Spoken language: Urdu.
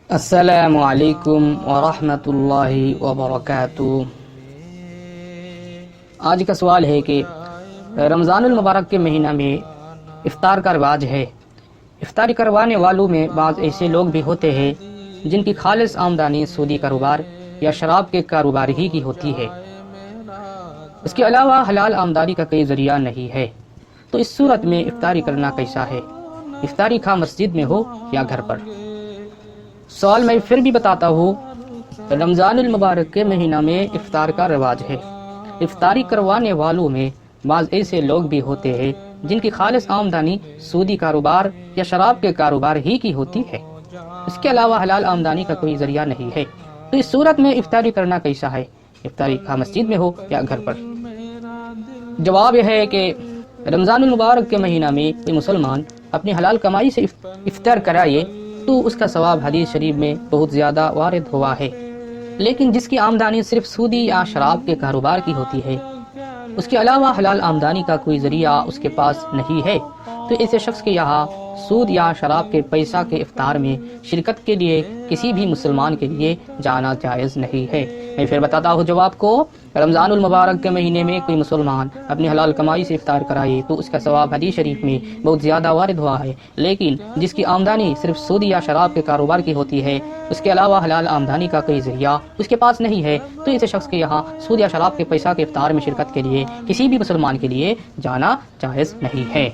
السلام علیکم ورحمۃ اللہ وبرکاتہ۔ آج کا سوال ہے کہ رمضان المبارک کے مہینہ میں افطار کا رواج ہے۔ افطاری کروانے والوں میں بعض ایسے لوگ بھی ہوتے ہیں جن کی خالص آمدنی سودی کاروبار یا شراب کے کاروبار ہی کی ہوتی ہے، اس کے علاوہ حلال آمدنی کا کوئی ذریعہ نہیں ہے۔ تو اس صورت میں افطاری کرنا کیسا ہے؟ افطاری خواہ مسجد میں ہو یا گھر پر؟ سوال میں پھر بھی بتاتا ہوں، رمضان المبارک کے مہینہ میں افطار کا رواج ہے۔ افطاری کروانے والوں میں بعض ایسے لوگ بھی ہوتے ہیں جن کی خالص آمدنی سودی کاروبار یا شراب کے کاروبار ہی کی ہوتی ہے، اس کے علاوہ حلال آمدنی کا کوئی ذریعہ نہیں ہے۔ تو اس صورت میں افطاری کرنا کیسا ہے؟ افطاری خواہ مسجد میں ہو یا گھر پر؟ جواب یہ ہے کہ رمضان المبارک کے مہینہ میں کوئی مسلمان اپنی حلال کمائی سے افطار کرائے تو اس کا ثواب حدیث شریف میں بہت زیادہ وارد ہوا ہے، لیکن جس کی آمدنی صرف سودی یا شراب کے کاروبار کی ہوتی ہے، اس کے علاوہ حلال آمدنی کا کوئی ذریعہ اس کے پاس نہیں ہے، تو ایسے شخص کے یہاں سود یا شراب کے پیسہ کے افطار میں شرکت کے لیے کسی بھی مسلمان کے لیے جانا جائز نہیں ہے۔ میں پھر بتاتا ہوں جواب کو، رمضان المبارک کے مہینے میں کوئی مسلمان اپنی حلال کمائی سے افطار کرائے تو اس کا ثواب حدیث شریف میں بہت زیادہ وارد ہوا ہے، لیکن جس کی آمدنی صرف سودی یا شراب کے کاروبار کی ہوتی ہے، اس کے علاوہ حلال آمدنی کا کوئی ذریعہ اس کے پاس نہیں ہے، تو ایسے شخص کے یہاں سود یا شراب کے پیسہ کے افطار میں شرکت کے لیے کسی بھی مسلمان کے لیے جانا جائز نہیں ہے۔